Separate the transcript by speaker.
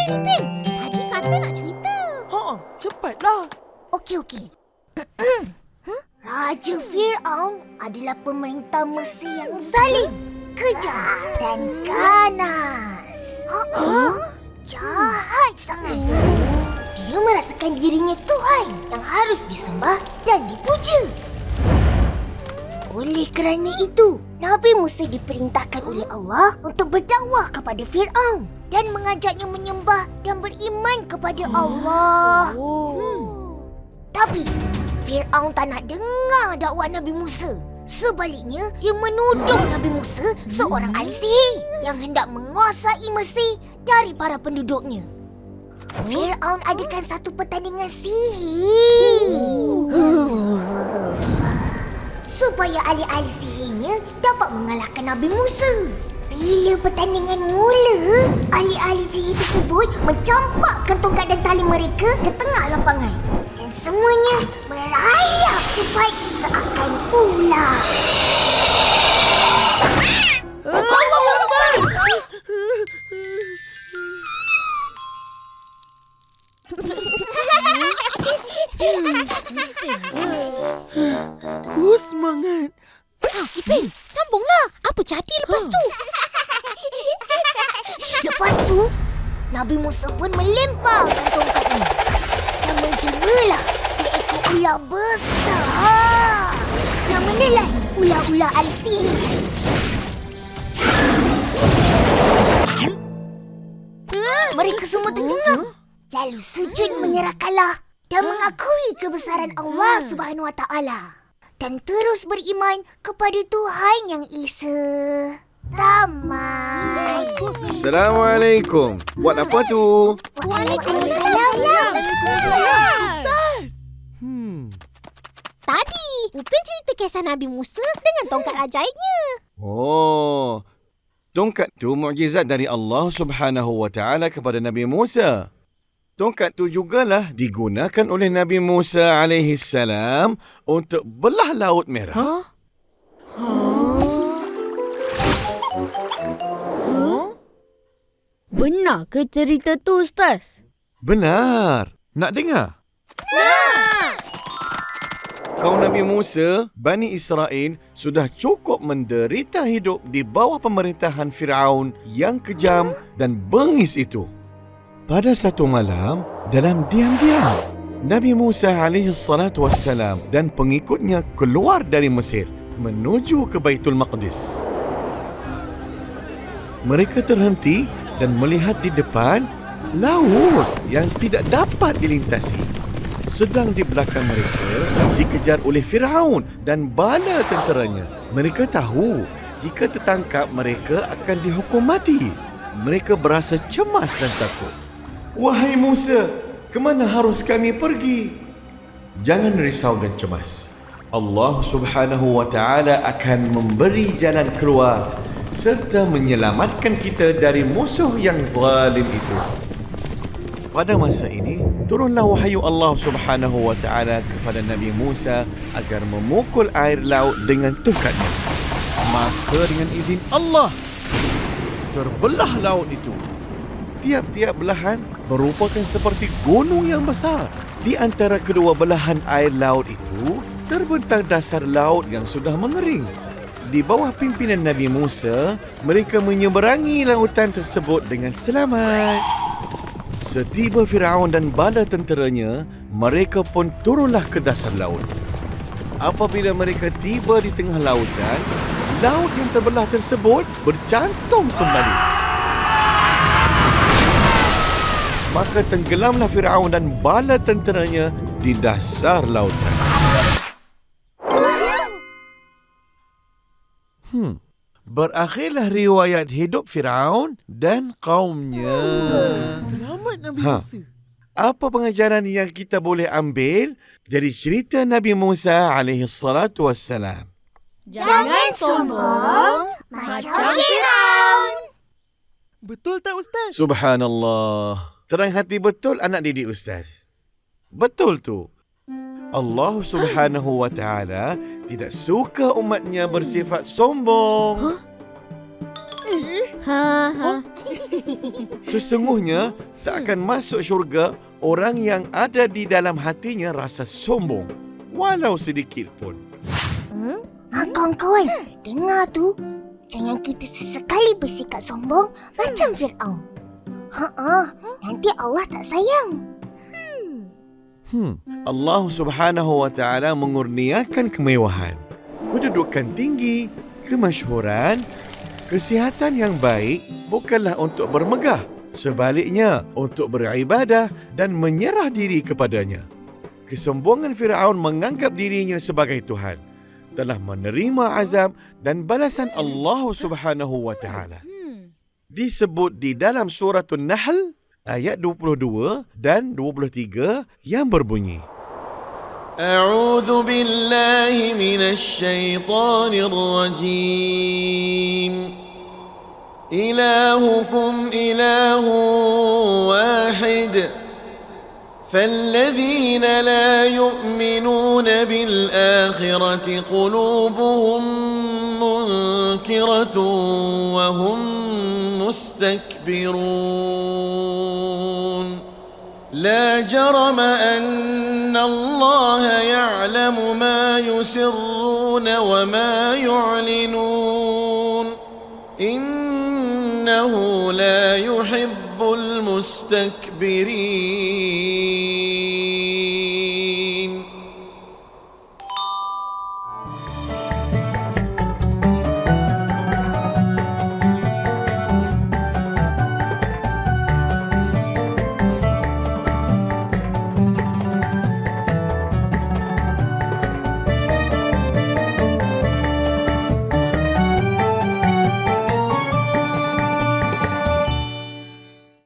Speaker 1: Ipin. Tadi kata nak cerita.
Speaker 2: Cepatlah.
Speaker 1: Okey. Raja Fir'aun adalah pemerintah Mesir yang zalim, kejam dan ganas. Jahat sangat. Dia merasakan dirinya Tuhan yang harus disembah dan dipuja. Oleh kerana itu, Nabi Musa diperintahkan oleh Allah untuk berdakwah kepada Fir'aun dan mengajaknya menyembah dan beriman kepada Allah. Tapi Fir'aun tak nak dengar dakwah Nabi Musa. Sebaliknya, dia menuduh Nabi Musa seorang ahli sihir yang hendak menguasai Mesir dari para penduduknya. Fir'aun adakan satu pertandingan sihir supaya ahli-ahli sihirnya dapat mengalahkan Nabi Musa. Bila pertandingan mula, ahli-ahli sihir tersebut mencampakkan tongkat dan tali mereka ke tengah lapangan. Dan semuanya merayap cepat seakan ular.
Speaker 2: Ku semangat.
Speaker 1: Ipin, sambunglah. Apa jadi lepas tu? Lepas tu, Nabi Musa pun melemparkan tongkatnya dan menjemalah seekor ular besar yang menelan ular-ular ahli sihir. Mereka semua tercengang, lalu sujud menyerah kalah dan mengakui kebesaran Allah Subhanahu Wa Taala dan terus beriman kepada Tuhan yang Esa. Tamat.
Speaker 3: Assalamualaikum. Buat apa tu?
Speaker 1: Waalaikumsalam. Tadi, Upin cerita kisah Nabi Musa dengan tongkat ajaibnya.
Speaker 3: Oh, tongkat tu mukjizat dari Allah Subhanahu Wa Taala kepada Nabi Musa. Tongkat tu jugalah digunakan oleh Nabi Musa alaihi salam untuk belah Laut Merah.
Speaker 4: Benar ke cerita tu, Ustaz?
Speaker 3: Benar. Nak dengar? Kaum Nabi Musa, Bani Israel sudah cukup menderita hidup di bawah pemerintahan Fir'aun yang kejam dan bengis itu. Pada satu malam, dalam diam-diam, Nabi Musa AS dan pengikutnya keluar dari Mesir menuju ke Baitul Maqdis. Mereka terhenti dan melihat di depan laut yang tidak dapat dilintasi. Sedang di belakang mereka dikejar oleh Fir'aun dan bala tenteranya. Mereka tahu jika tertangkap mereka akan dihukum mati. Mereka berasa cemas dan takut. Wahai Musa, ke mana harus kami pergi? Jangan risau dan cemas. Allah Subhanahu Wa Taala akan memberi jalan keluar serta menyelamatkan kita dari musuh yang zalim itu. Pada masa ini, turunlah wahyu Allah Subhanahu Wa Taala kepada Nabi Musa agar memukul air laut dengan tongkatnya. Maka dengan izin Allah, terbelah laut itu. Tiap-tiap belahan merupakan seperti gunung yang besar. Di antara kedua belahan air laut itu, terbentang dasar laut yang sudah mengering. Di bawah pimpinan Nabi Musa, mereka menyeberangi lautan tersebut dengan selamat. Setiba Fir'aun dan bala tenteranya, mereka pun turunlah ke dasar laut. Apabila mereka tiba di tengah lautan, laut yang terbelah tersebut bercantum kembali. Maka tenggelamlah Fir'aun dan bala tenteranya di dasar lautan. Berakhirlah riwayat hidup Fir'aun dan kaumnya.
Speaker 2: Selamat Nabi Musa.
Speaker 3: Apa pengajaran yang kita boleh ambil dari cerita Nabi Musa AS?
Speaker 1: Jangan sombong macam Fir'aun.
Speaker 2: Betul tak, Ustaz?
Speaker 3: Subhanallah. Terang hati betul anak didik Ustaz. Betul tu. Allah Subhanahu Wa Taala tidak suka umatnya bersifat sombong. Sesungguhnya tak akan masuk syurga orang yang ada di dalam hatinya rasa sombong, walau sedikit pun.
Speaker 1: Kawan-kawan, dengar tu. Jangan kita sesekali bersikap sombong macam Fir'aun. Nanti Allah tak sayang.
Speaker 3: Allah Subhanahu wa taala mengurniakan kemewahan, kedudukan tinggi, kemasyhuran, kesihatan yang baik bukanlah untuk bermegah, sebaliknya untuk beribadah dan menyerah diri kepadanya. Kesombongan Firaun menganggap dirinya sebagai Tuhan telah menerima azab dan balasan Allah Subhanahu wa taala. Disebut di dalam surah An-Nahl ayat 22 dan 23 yang berbunyi,
Speaker 5: أعوذ بالله من الشيطان الرجيم إلهكم إله واحد فالذين لا يؤمنون بالآخرة قلوبهم منكرة وهم مستكبرون لا جرم أن الله يعلم ما يسرون وما يعلنون إنه لا يحب المستكبرين.